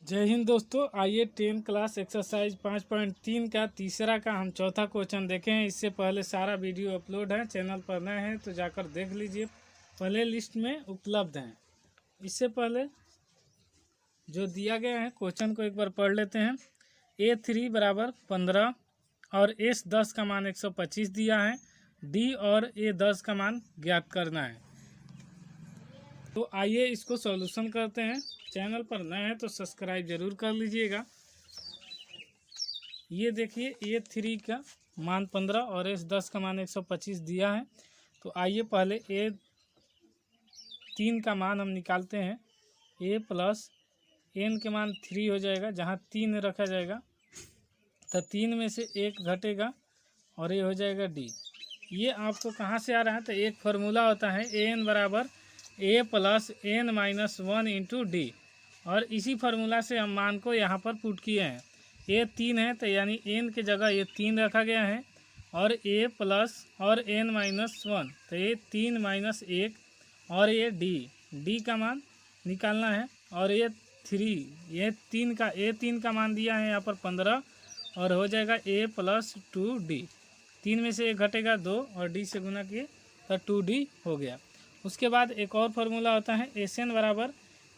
जय हिंद दोस्तों। आइए 10 क्लास एक्सरसाइज 5.3 का तीसरा का हम चौथा क्वेश्चन देखें। इससे पहले सारा वीडियो अपलोड है, चैनल पर नए हैं तो जाकर देख लीजिए, प्ले लिस्ट में उपलब्ध हैं। इससे पहले जो दिया गया है क्वेश्चन को एक बार पढ़ लेते हैं। A3 बराबर 15 और S10 का मान 125 दिया है। D और A10 का मान ज्ञात करना है। तो आइए इसको सॉल्यूशन करते हैं। चैनल पर नए हैं तो सब्सक्राइब जरूर कर लीजिएगा। ये देखिए A3 का मान 15 और S10 का मान 125 दिया है। तो आइए पहले A3 का मान हम निकालते हैं। A प्लस n के मान 3 हो जाएगा, जहाँ 3 रखा जाएगा तो 3 में से 1 घटेगा और ये हो जाएगा D। ये आपको कहाँ से आ रहा है? तो एक फार्मूला होता है an बराबर A plus n minus 1 into D, और इसी फार्मूला से हम मान को यहाँ पर पुट किए हैं। A 3 है तो यानी n की जगह ये 3 रखा गया है, और A प्लस और n माइनस 1 तो ये 3 माइनस 1, और ये D का मान निकालना है। और ये 3, ये 3 का A3 का मान दिया है यहाँ पर 15, और हो जाएगा A प्लस 2D। 3 में से 1 घटेगा 2 और D से गुना किए तो 2D हो गया। उसके बाद एक और फार्मूला होता है SN बराबर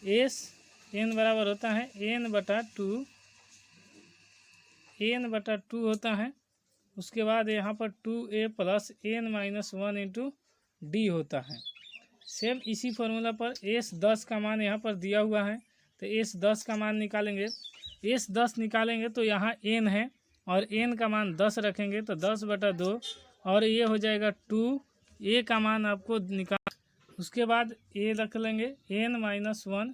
SN बराबर होता है n बटा 2 होता है। उसके बाद यहाँ पर 2A plus n minus 1 into D होता है। सेम इसी फार्मूला पर S10 का मान यहाँ पर दिया हुआ है, तो S10 का मान निकालेंगे। S10 निकालेंगे तो यहाँ n है और n का मान 10 रखेंगे तो 10 बटा 2, और ये हो जाएगा 2। A का मान आपको निकाल, उसके बाद A रख लेंगे n माइनस 1।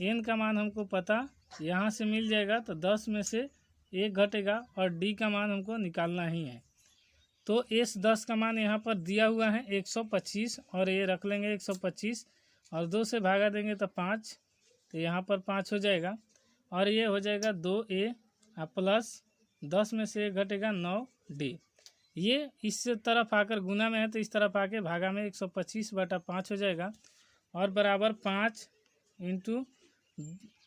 n का मान हमको पता यहाँ से मिल जाएगा, तो 10 में से 1 घटेगा और D का मान हमको निकालना ही है। तो S10 का मान यहाँ पर दिया हुआ है 125, और ये रख लेंगे 125 और 2 से भागा देंगे तो 5, तो यहाँ पर 5 हो जाएगा, और ये हो जाएगा 2A प्लस 10 में से 1 घटेगा 9D। ये इस तरफ आकर गुना में है तो इस तरफ आके भागा में 125 बटा 5 हो जाएगा, और बराबर 5 इंटू,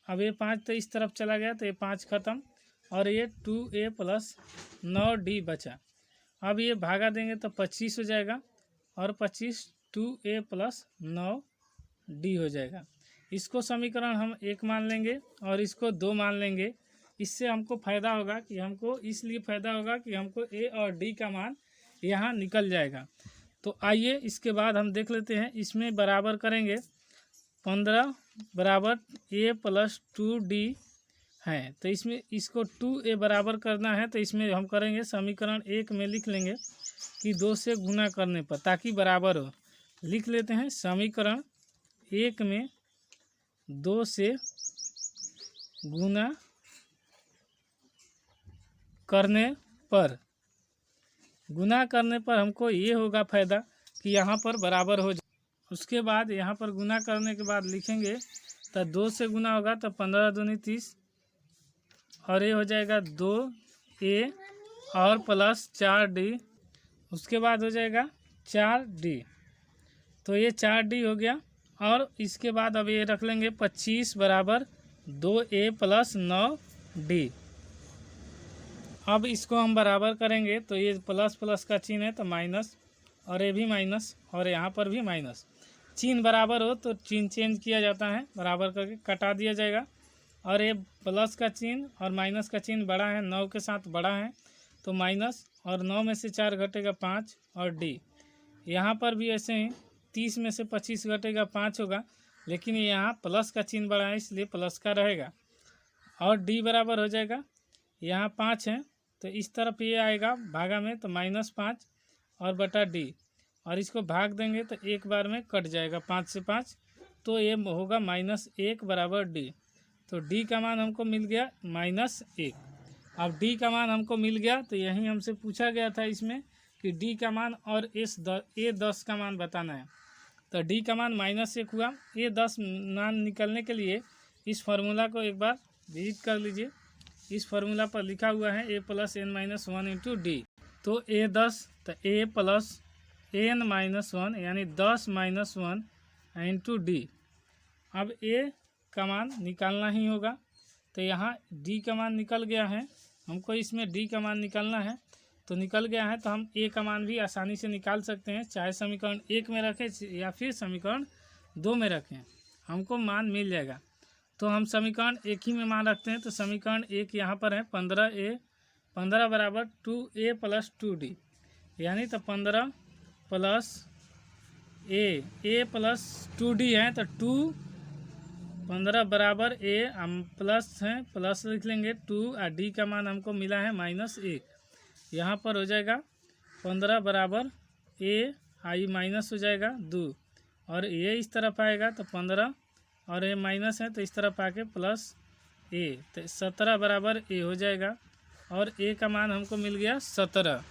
अब ये 5 तो इस तरफ चला गया तो ये 5 खत्म, और ये 2A प्लस 9D बचा। अब ये भागा देंगे तो 25 हो जाएगा, और 25 2A प्लस 9D हो जाएगा। इसको समीकरण हम 1 मान लेंगे और इसको 2 मान लेंगे। इससे हमको फ़ायदा होगा कि हमको इसलिए फ़ायदा होगा कि हमको A और D का मान यहाँ निकल जाएगा। तो आइए इसके बाद हम देख लेते हैं, इसमें बराबर करेंगे 15 बराबर A प्लस 2D है, तो इसमें इसको 2A बराबर करना है, तो इसमें हम करेंगे समीकरण 1 में लिख लेंगे कि 2 से गुना करने पर ताकि बराबर हो। लिख लेते हैं समीकरण 1 में 2 से गुना करने पर हमको ये होगा फ़ायदा कि यहाँ पर बराबर हो जाए। उसके बाद यहाँ पर गुना करने के बाद लिखेंगे तो 2 से गुना होगा तो 15 दूनी 30, और ये हो जाएगा 2A और प्लस 4D। उसके बाद हो जाएगा 4D, तो ये 4D हो गया। और इसके बाद अब ये रख लेंगे 25 बराबर 2A प्लस 9D। अब इसको हम बराबर करेंगे तो ये प्लस प्लस का चिन्ह है तो माइनस, और ये भी माइनस, और यहाँ पर भी माइनस। चिन्ह बराबर हो तो चिन्ह चेंज किया जाता है, बराबर करके कटा दिया जाएगा। और ये प्लस का चिन्ह और माइनस का चिन्ह बड़ा है, 9 के साथ बड़ा है तो माइनस, और 9 में से 4 घटेगा 5 और D। यहाँ पर भी ऐसे ही 30 में से 25 घटेगा 5 होगा, लेकिन यहाँ प्लस का चिन्ह बड़ा है इसलिए प्लस का रहेगा, और D बराबर हो जाएगा, यहाँ 5 है तो इस तरफ ये आएगा भागा में तो -5 और बटा D, और इसको भाग देंगे तो एक बार में कट जाएगा 5 से 5, तो ये होगा -1 बराबर D। तो D का मान हमको मिल गया -1। अब D का मान हमको मिल गया तो यही हमसे पूछा गया था इसमें कि D का मान और A10 का मान बताना है। तो D का मान -1 हुआ। A10 मान निकलने के लिए इस फार्मूला को एक बार विजिट कर लीजिए। इस फार्मूला पर लिखा हुआ है A plus n minus 1 into D. तो A10 तो A प्लस n माइनस 1 यानी 10 माइनस 1 इंटू डी। अब A का मान निकालना ही होगा, तो यहाँ डी का मान निकल गया है, हमको इसमें डी का मान निकालना है। तो निकल गया है तो हम ए का मान भी आसानी से निकाल सकते हैं, चाहे समीकरण 1 में रखें या फिर समीकरण 2 में रखें, हमको मान मिल जाएगा। तो हम समीकरण 1 ही में मान रखते हैं। तो समीकरण 1 यहाँ पर है 15 बराबर 2a प्लस 2d, यानी तो 15 प्लस a प्लस 2d है, तो 15 बराबर a हम प्लस हैं, प्लस लिख लेंगे 2 और d का मान हमको मिला है -1। यहाँ पर हो जाएगा 15 बराबर a आई माइनस हो जाएगा 2, और ये इस तरफ आएगा तो 15 और ये माइनस है तो इस तरफ आके प्लस a, तो 17 बराबर a हो जाएगा। और a का मान हमको मिल गया 17।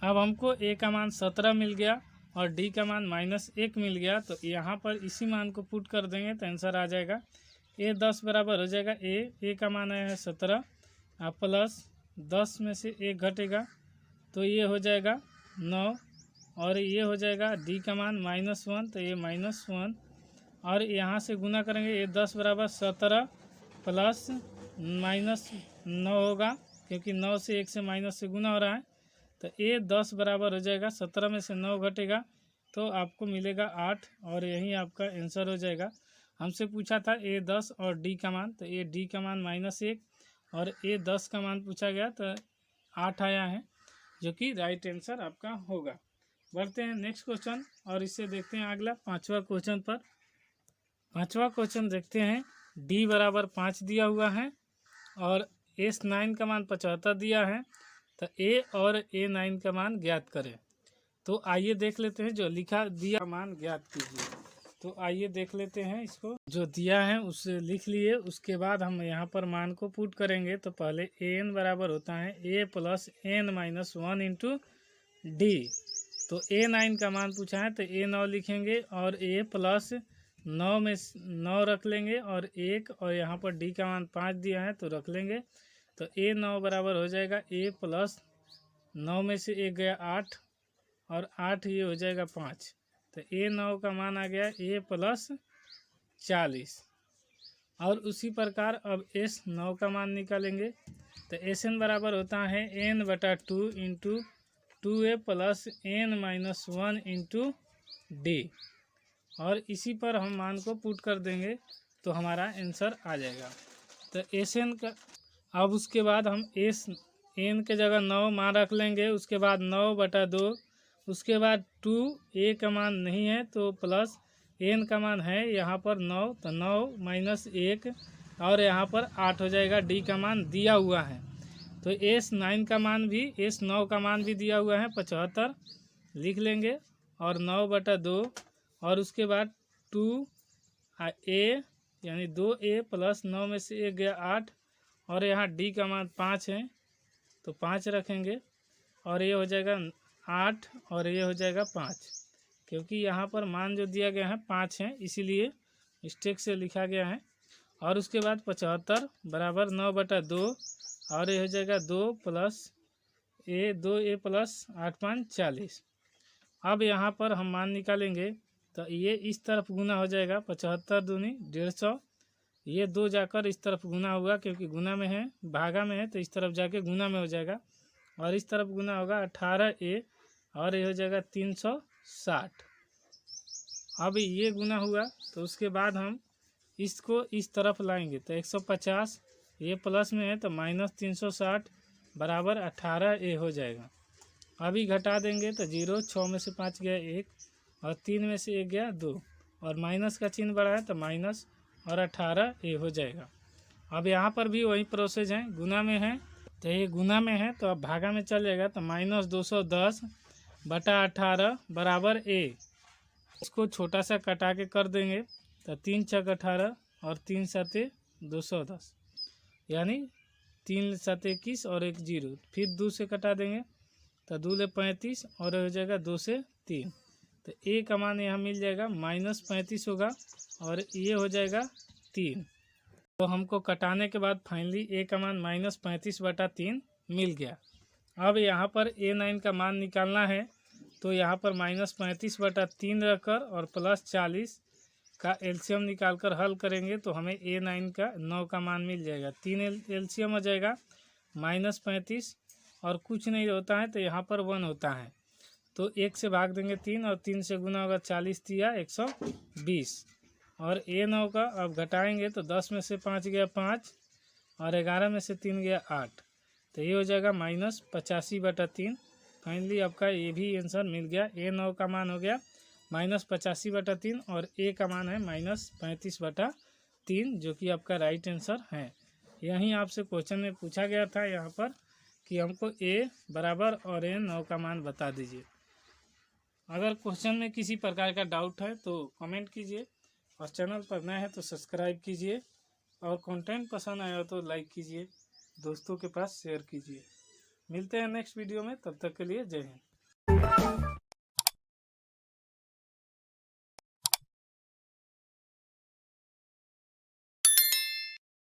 अब हमको a का मान 17 मिल गया और d का मान -1 मिल गया। तो यहाँ पर इसी मान को पुट कर देंगे तो आंसर आ जाएगा a 10 बराबर हो जाएगा a का मान आया है 17 और प्लस 10 में से 1 घटेगा तो ये हो जाएगा 9, और ये हो जाएगा d का मान -1 तो ये -1, और यहाँ से गुना करेंगे ये 10 बराबर 17 प्लस -9 होगा, क्योंकि 9 से 1 से माइनस से गुना हो रहा है। तो ये 10 बराबर हो जाएगा 17 में से 9 घटेगा तो आपको मिलेगा 8, और यही आपका आंसर हो जाएगा। हमसे पूछा था a 10 और d का मान, तो ये d का मान -1 और a 10 का मान पूछा गया तो 8 आया है, जो कि राइट आंसर आपका होगा। बढ़ते हैं नेक्स्ट क्वेश्चन और इससे देखते हैं अगला 5वां क्वेश्चन पर। 5वां क्वेश्चन देखते हैं। d बराबर 5 दिया हुआ है और S9 का मान 75 दिया है, तो a और A9 का मान ज्ञात करें। तो आइए देख लेते हैं, जो लिखा दिया मान ज्ञात कीजिए। तो आइए देख लेते हैं, इसको जो दिया है उसे लिख लिए, उसके बाद हम यहाँ पर मान को पुट करेंगे। तो पहले an बराबर होता है a plus n minus 1 into D. तो A9 का मान पूछा है तो A9 लिखेंगे और a प्लस 9 में 9 रख लेंगे और 1, और यहाँ पर d का मान 5 दिया है तो रख लेंगे। तो A9 बराबर हो जाएगा a प्लस 9 में से 1 गया 8, और 8 ये हो जाएगा 5। तो A9 का मान आ गया a प्लस 40। और उसी प्रकार अब S9 का मान निकालेंगे। तो Sn बराबर होता है n/2 into 2a plus n minus 1 into D, और इसी पर हम मान को पुट कर देंगे तो हमारा आंसर आ जाएगा। तो Sn का अब उसके बाद हम n के जगह 9 मान रख लेंगे, उसके बाद 9/2, उसके बाद 2a का मान नहीं है तो प्लस n का मान है यहाँ पर 9, तो 9 माइनस 1, और यहाँ पर 8 हो जाएगा। d का मान दिया हुआ है तो S9 का मान भी S9 का मान भी दिया हुआ है 75 लिख लेंगे, और 9/2, और उसके बाद 2a यानी 2a प्लस 9 में से 1 गया 8, और यहाँ d का मान 5 है तो 5 रखेंगे, और ये हो जाएगा 8 और ये हो जाएगा 5, क्योंकि यहाँ पर मान जो दिया गया है 5 है इसीलिए मिस्टेक से लिखा गया है। और उसके बाद 75 बराबर 9/2, और ये हो जाएगा 2 2a प्लस 8 5 40। अब यहाँ पर हम मान निकालेंगे तो ये इस तरफ गुना हो जाएगा 75 दूनी 150, ये 2 जाकर इस तरफ गुना होगा क्योंकि गुना में है, भागा में है तो इस तरफ जाके गुना में हो जाएगा, और इस तरफ गुना होगा 18a, और ये हो जाएगा 360। अब ये गुना हुआ तो उसके बाद हम इसको इस तरफ लाएंगे तो 150, ये प्लस में है तो माइनस 360 बराबर 18a हो जाएगा। अभी घटा देंगे तो 0, 6 में से 5 गया 1, और 3 में से 1 गया 2, और माइनस का चिन्ह बढ़ा है तो माइनस और 18a हो जाएगा। अब यहाँ पर भी वही प्रोसेस है, गुना में है तो ये गुना में है तो अब भागा में चल जाएगा तो -210/18 बराबर a। इसको छोटा सा कटा के कर देंगे तो 3 × 18 और 3 × 210, यानी 3 × 21 और 1 0, फिर 2 से कटा देंगे तो 2 × 35 और हो जाएगा 2 से 3, तो a का मान यहाँ मिल जाएगा -35 होगा, और ये हो जाएगा 3। तो हमको कटाने के बाद फाइनली a का मान -35/3 मिल गया। अब यहाँ पर A9 का मान निकालना है तो यहाँ पर -35/3 रखकर और प्लस 40 का एलसीएम निकालकर हल करेंगे तो हमें A9 का 9 का मान मिल जाएगा। 3 एलसीएम हो जाएगा -35 और कुछ नहीं होता है तो यहाँ पर 1 होता है तो 1 से भाग देंगे 3 और 3 से गुना होगा 40 तिया 120 और A9 का अब घटाएंगे तो 10 में से 5 गया 5 और 11 में से 3 गया 8 तो ये हो जाएगा -85/3। फाइनली आपका ये भी आंसर मिल गया। A9 का मान हो गया -85/3 और A का मान है -35/3 जो कि आपका राइट आंसर है। यहीं आपसे क्वेश्चन में पूछा गया था यहाँ पर कि हमको A बराबर और A9 का मान बता दीजिए। अगर क्वेश्चन में किसी प्रकार का डाउट है तो कमेंट कीजिए और चैनल पर नए हैं तो सब्सक्राइब कीजिए और कंटेंट पसंद आया तो लाइक कीजिए, दोस्तों के पास शेयर कीजिए। मिलते हैं नेक्स्ट वीडियो में, तब तक के लिए जय हिंद।